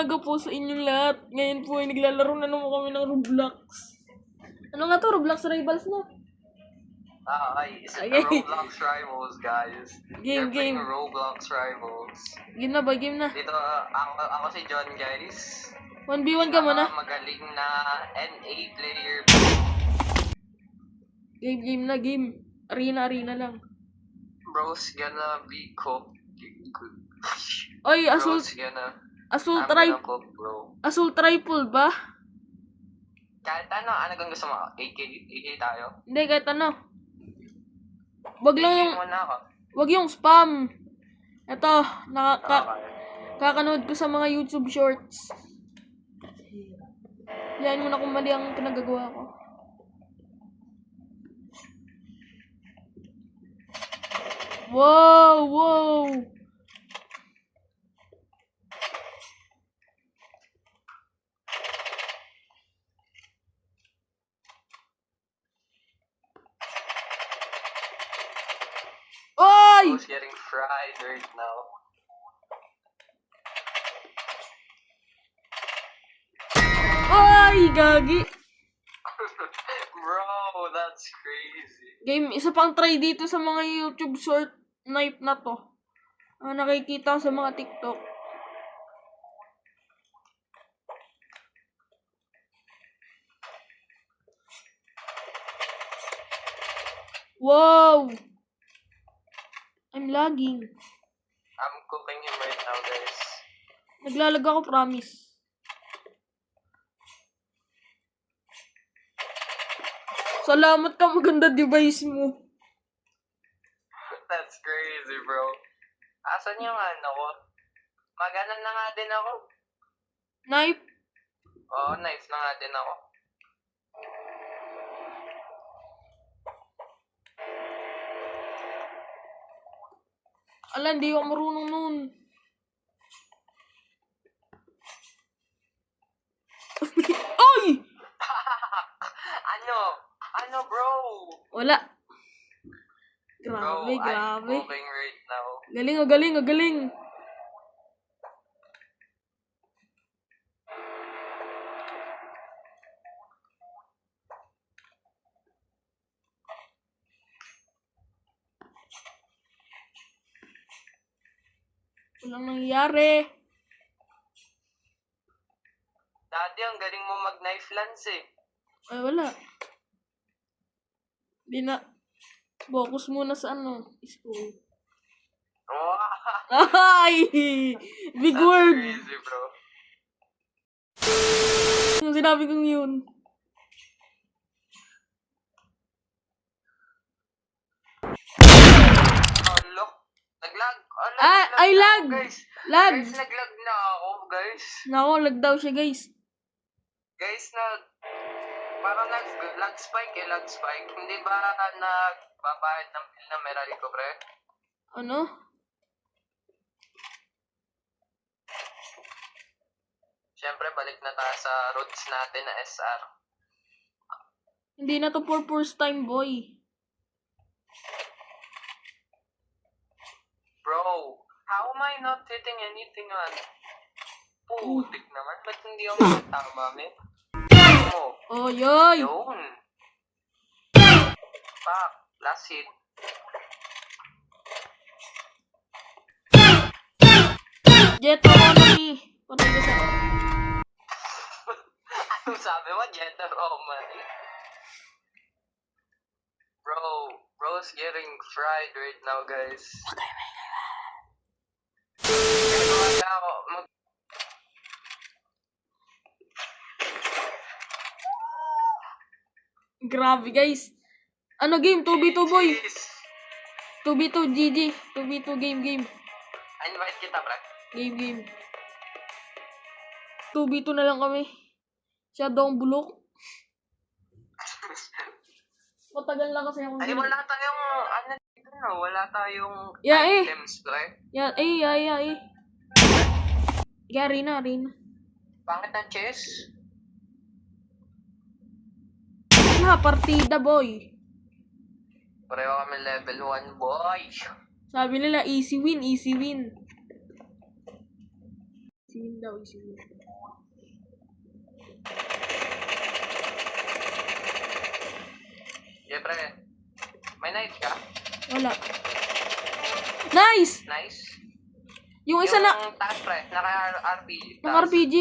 Po sa inyong lahat. Ngayon po ay naglalaro na naman kami ng Roblox. Ano nga to? Roblox Rivals no? It's Roblox Rivals, guys. Game. Roblox Rivals. Game na ba? Game na. Dito, ako si John, guys. 1v1 ka muna. Magaling na NA player. Game na. Game. Arena lang. Bro's gonna be cooked. Oy, Assault cook, bro. Assault Rifle ba? Kahit ano kung gusto mo? AK tayo? Hindi, kahit ano. Wag lang yung... muna ako. Wag yung spam. Ito, Okay. kakanood ko sa mga YouTube shorts. Yan mo na kung mali ang pinagagawa ko. Wow! Oy! Who's getting fried right now? Oy! Gagi! Bro, that's crazy. Game, isa pang try dito sa mga YouTube short knife na to. Nakikita ko sa mga TikTok. Wow! I'm lagging. I'm cooking him right now, guys. Naglalag ako, promise. Salamat ka, maganda device mo. That's crazy, bro. Asan yung ano ko? Magana na nga din ako. Knife? Oo, nice na nga din ako. Ala, hindi ako marunong nun. Oy! Ano, bro? Wala. Grabe, Bro, grabe. I'm cooking right now. Galing. Walang nangyayari. Daddy, ang galing mo mag-knife lance eh. Ay, wala. Di na. Focus muna sa school. Wow, Ay! Big that's word! crazy, bro. Yung sinabi kong yun. Oh, look. Naglag. Ay, lag! Guys, Lag! guys, naglag na ako, guys. Nako, lag daw siya, guys. Guys, parang lag spike. Hindi ba nagbabayad ng bill na Meralco ko, pre? Ano? Siyempre, balik na tayo sa roots natin na SR. Hindi na to for first time, boy. Bro, how am I not hitting anything on? Putik naman. Ba't hindi ako makatama, man? Oy! Yun. Pak, last hit. Jet Romani. Patay ka sa... Anong sabi mo, Jetta Romani? Bro's getting fried right now, guys. Grabe, guys. Ano game? 2v2, boy. Jeez. 2v2, GG. 2v2, game. Invite kita, pre. Game. 2v2 na lang kami. Siya daw ang bulok. Matagal na kasi akong... Ay, wala tayong, wala tayong Yeah, items, pre. Yeah. Yeah, Rina. Pangit na chess. Partida, boy. Pareho kami level 1, boy. Sabi nila, easy win. Isin daw, isin. Yeah, pre. May knife ka? Wala. Nice! Nice. Yung isa na... Yung taas, pre. Naka-RPG. Naka-RPG.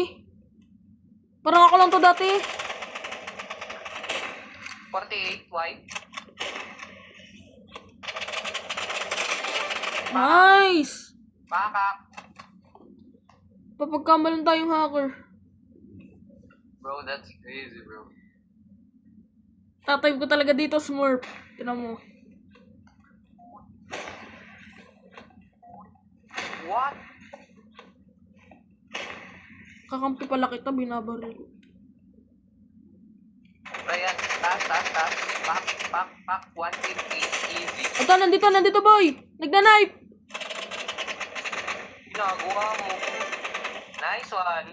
Parang ako lang to dati. 48, white. Nice! Pakak. Papagkamalan tayong hacker. Bro, that's crazy, bro. Tatype ko talaga dito, Smurf. Tinan mo. What? Kakampi pala kita, binabaril ko. Pre, yan. Taas. Pak. 150. Easy. Ito, nandito, boy! Nagna-knife! Ginagawa mo. Nice one.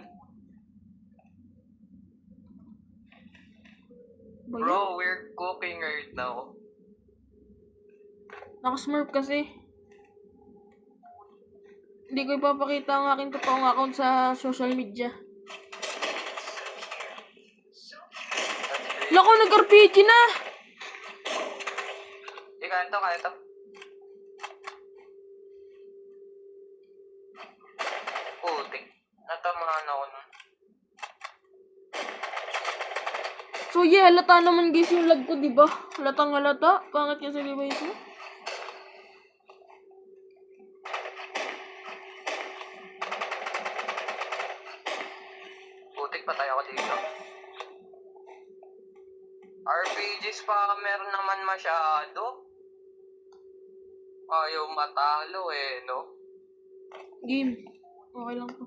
Ba yun? Bro, we're cooking right now. Naka-Smurf kasi. Hindi ko ipapakita ang aking totoong account sa social media. Lako, nag-RPG na! Kaya ito. Putik. Natamaan ako nun. So yeah, halata naman guys yung lag ko, diba? Halatang halata. Pangit niya sa device mo. Putik, patay ako dito. RPG spammer naman masyado. Ayaw matalo eh, no? Game. Okay lang to.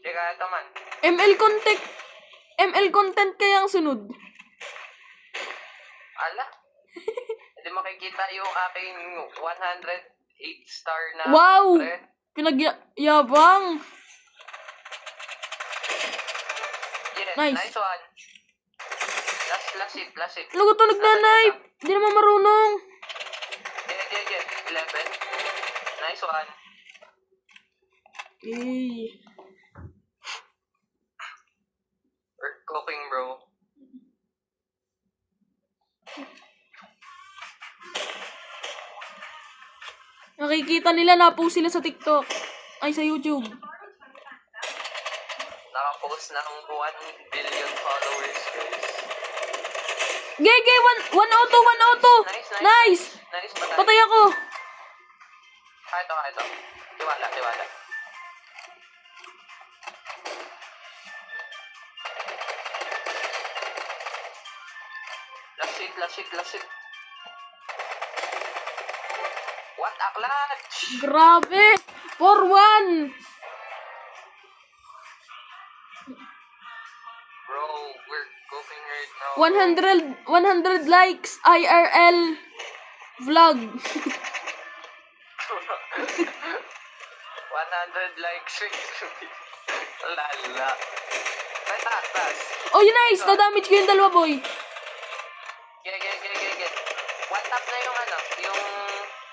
Teka, ito man. ML content kaya ang sunod. Ala? Hindi makikita yung aking 108 star na Wow! pre. Pinagyabang. Yes, Nice. nice one. Last hit. Lugo to nagna-knife. Hindi naman marunong. Yeah. 11. Nice one. Eh. We're cooking, bro. Nakikita nila na post sila sa TikTok. Ay, sa YouTube. Nakapost na ng 1 billion followers, guys. GG! 1 auto! Nice! Nice, Patay ako! Ito. Tiwala. Last hit. What a clutch! Grabe! 4-1! Bro, we're cooking right now. 100 likes IRL vlog. 100 likes. Lala. May taas. Oh, yun nice! Na-damage ko yung dalawa, boy. Get. One tap na yung yung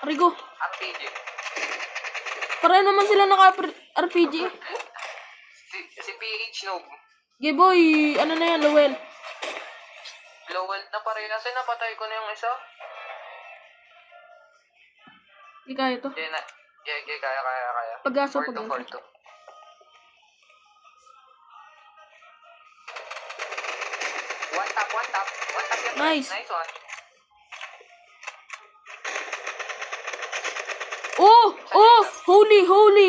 Arigo. RPG. Pareho naman sila naka-RPG. Si PH noob. Okay, boy. Ano na yan, Lowell? Lowell na parehas. Napatay ko na yung isa. Hindi kaya to. Kaya. Pag-asa. 4-2. One tap yan. Nice. Nice one. Oh!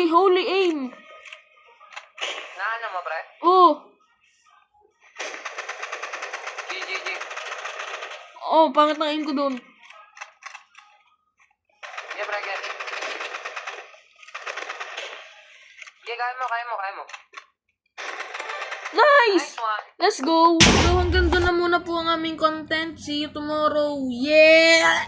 Holy aim. Naano mo, pre? Oh! GG. Oh, pangit ng aim ko doon. Yeah, pre, get. Yeah, kaya mo. Nice! Nice one. Let's go! So, hanggang doon na muna po ang aming content. See you tomorrow. Yeah!